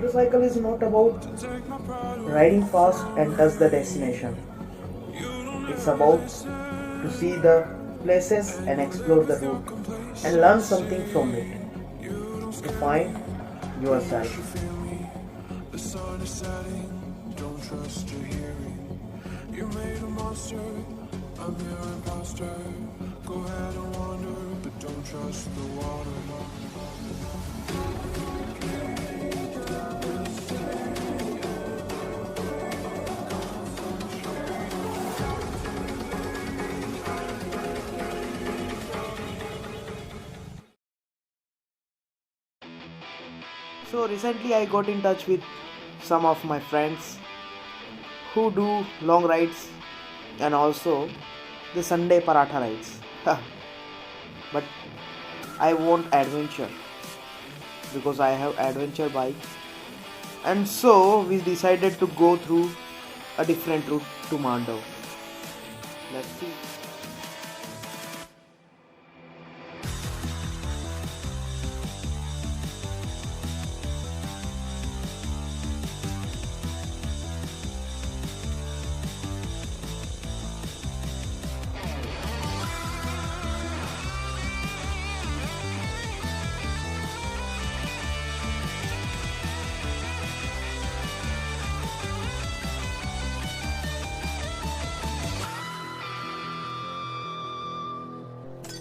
Motorcycle is not about riding fast and touch the destination. It's about to see the places and explore the route and learn something from it. To find yourself. The sun is setting, don't trust your hearing. You made a monster, I'm your imposter. Go ahead and wander, but don't trust the water. So recently I got in touch with some of my friends who do long rides and also the Sunday paratha rides. But I want adventure because I have adventure bike, and so we decided to go through a different route to Mandav. Let's see.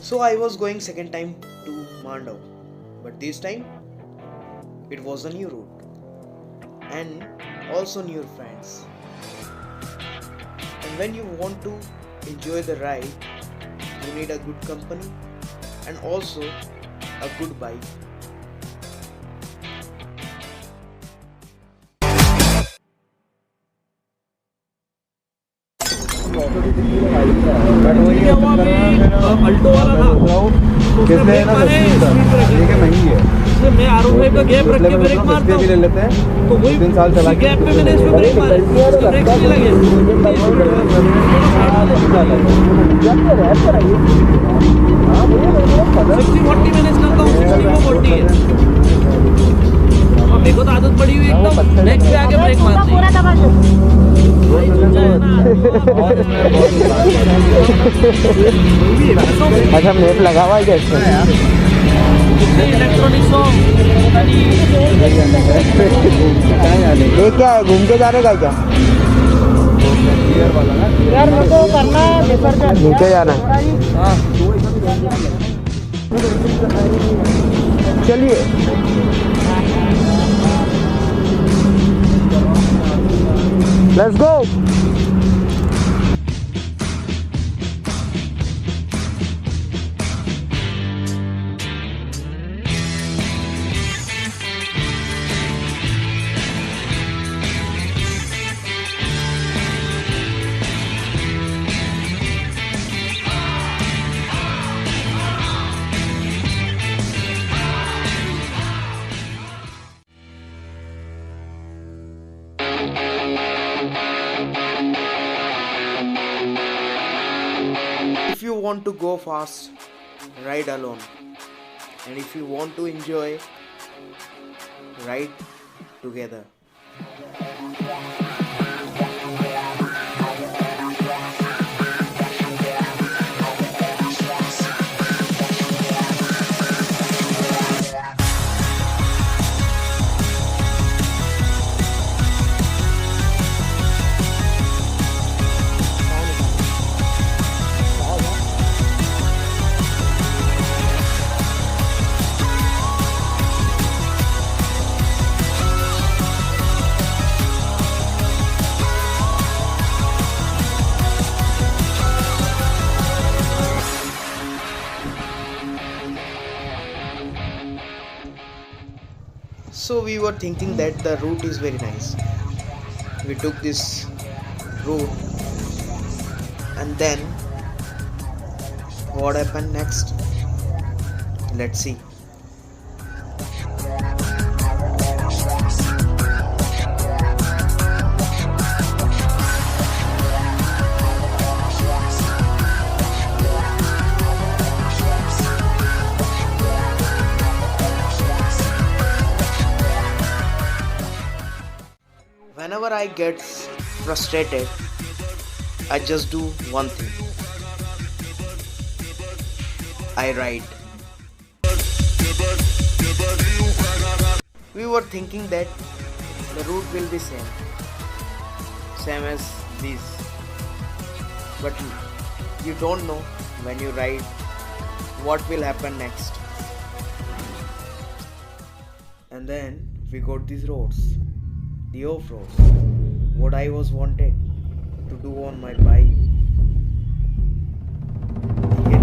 So I was going second time to Mandav, but this time it was a new route and also new friends. And when you want to enjoy the ride, you need a good company and also a good bike. Alto वाला था उसने break मारे इसलिए मैं are one five का gap रख के break मारता हूँ तो वही 3 साल चला गैप पे मैंने इसमें ब्रेक मारे इसका ब्रेक नहीं लगे 60-40 मैंने करता हूँ 60-40 है और मेरे को तो आदत पड़ी हुई एकदम नेक्स्ट पे आके ब्रेक मारते अच्छा मैप लगा हुआ है क्या इसमें? इलेक्ट्रॉनिक्स ये क्या है, घूम के जा रहे का क्या? यार मेरे को करना है नीचे जाना है। चलिए let's go. If you want to go fast, ride alone. And if you want to enjoy, ride together. So we were thinking that the route is very nice. We took this route, and then what happened next? Let's see. Whenever I get frustrated, I just do one thing. I write. We were thinking that the route will be same as this, but you don't know when you write what will happen next. And then we got these roads, the off roads, what I was wanted to do on my bike, the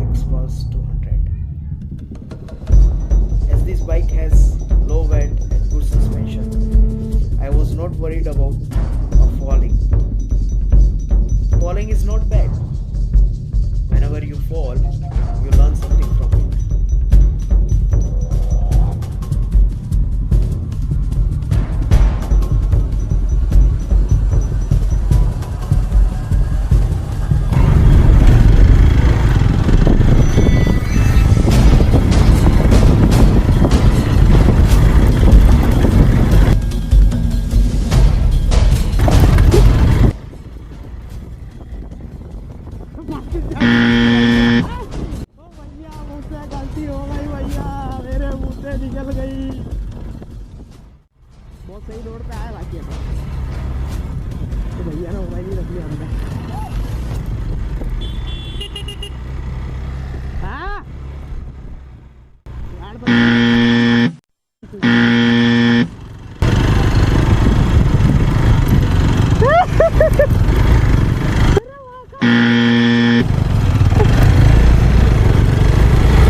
Xpulse 200. As this bike has low weight and good suspension, I was not worried about falling. Falling is not bad. Whenever you fall, you learn something from it. बहुत सही road पे आया बाकी तो भैया ने mobile ही रख लिया हमने। हाँ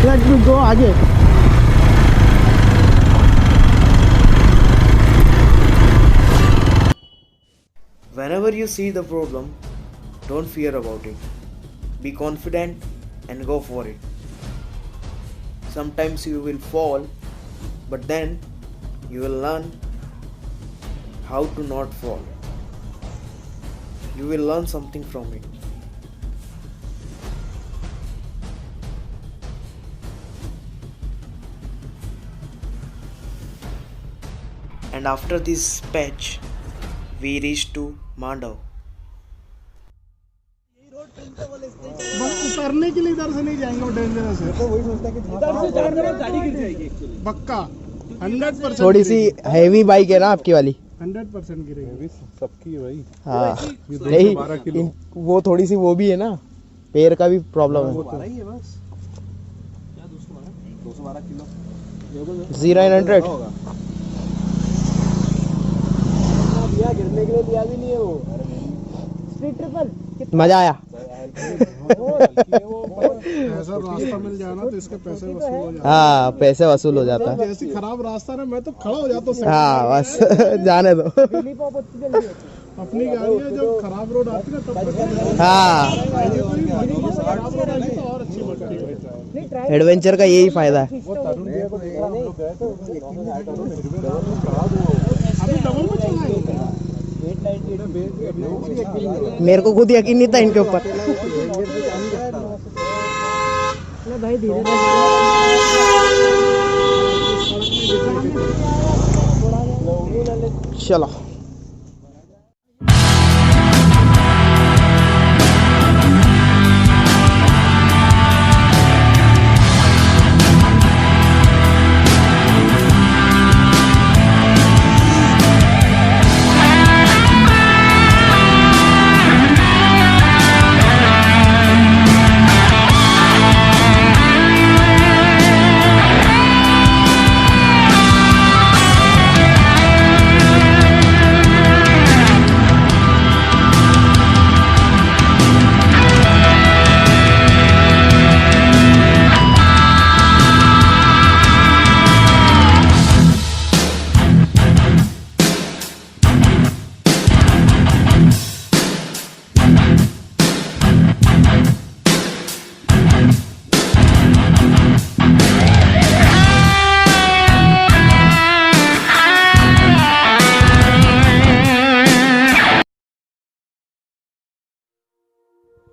लेट्स गो आगे। Whenever you see the problem, don't fear about it. Be confident and go for it. Sometimes you will fall, but then you will learn how to not fall. You will learn something from it. And after this patch, we reached to Mandav. उतरने के लिए इधर से नहीं जाएंगे, वो dangerous है। तो वही सोचता है कि इधर से जाएंगे तो गाड़ी गिर जाएगी एक्चुअली। पक्का 100% थोड़ी सी हैवी बाइक है ना आपकी वाली। 100% गिरेगी। सबकी है भाई। हाँ नहीं, वो थोड़ी सी वो भी है ना, पैर का भी प्रॉब्लम है। 212 किलो 0900 गिरने के लिए दिया भी नहीं है वो। स्ट्रीट ट्रिपल मजा आया। ऐसा रास्ता मिल जाए ना तो इसके पैसे वसूल हो जाते हैं। हाँ पैसे वसूल हो जाता है। जैसी खराब रास्ता है मैं तो खड़ा हो जाता हूँ। हाँ बस जाने दो। अपनी गाड़ी है, जब खराब रोड आती है तब हाँ खराब रोड आएगी तो और अच्छी लगती है। एडवेंचर का यही फायदा है। अभी डबल में चला है। मेरे को खुद यकीन नहीं था इनके ऊपर। भाई धीरे चलो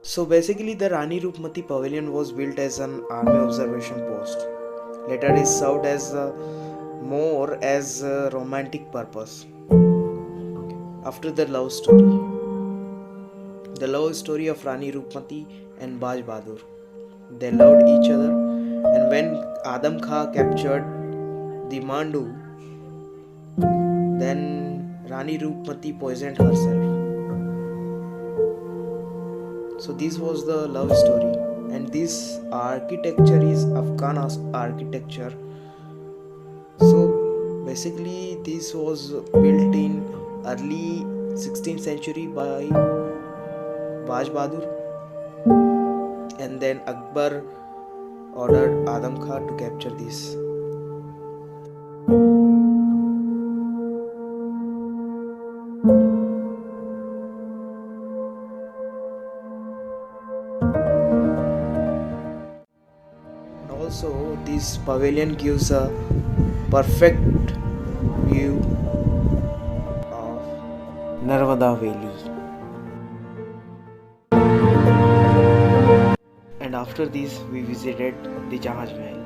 So basically the Rani Rupmati pavilion was built as an army observation post. Later it served as more as a romantic purpose. after the love story. The love story of Rani Roopmati and Baj Bahadur. They loved each other, and when Adam Khan captured the Mandu, then Rani Roopmati poisoned herself. So this was the love story, and this architecture is Afghan architecture. So basically this was built in early 16th century by Baj Bahadur, and then Akbar ordered Adam Khan to capture this. Also, this pavilion gives a perfect view of Narmada Valley. And after this, we visited the Jahaj Mahal.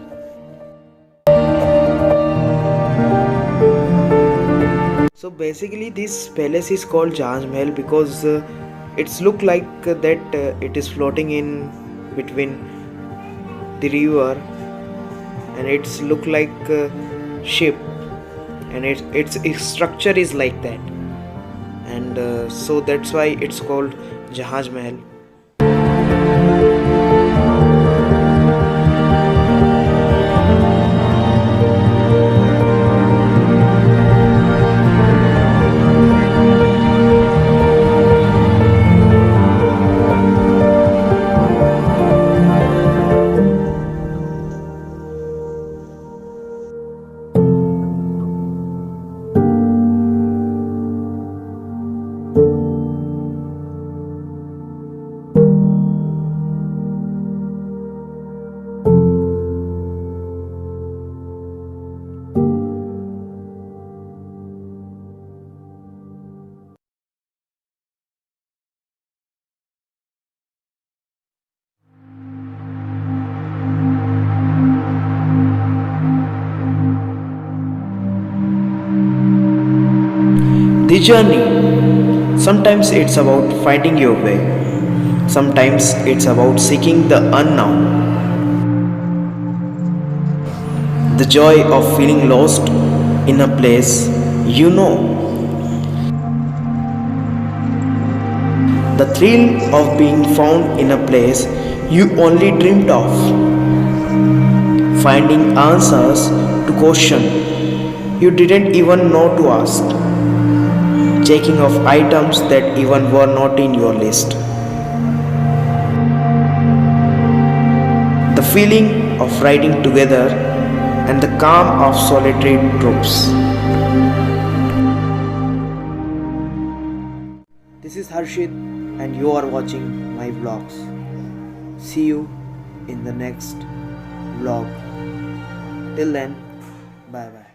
So basically, this palace is called Jahaj Mahal because it's look like that it is floating in between the river, and it's look like a ship, and its structure is like that, and so that's why it's called Jahaj Mahal. The journey. Sometimes it's about finding your way. Sometimes it's about seeking the unknown. The joy of feeling lost in a place you know. The thrill of being found in a place you only dreamed of. Finding answers to questions you didn't even know to ask. Checking off items that even were not in your list. The feeling of riding together and the calm of solitary troops. This is Harshit, and you are watching my vlogs. See you in the next vlog. Till then, bye bye.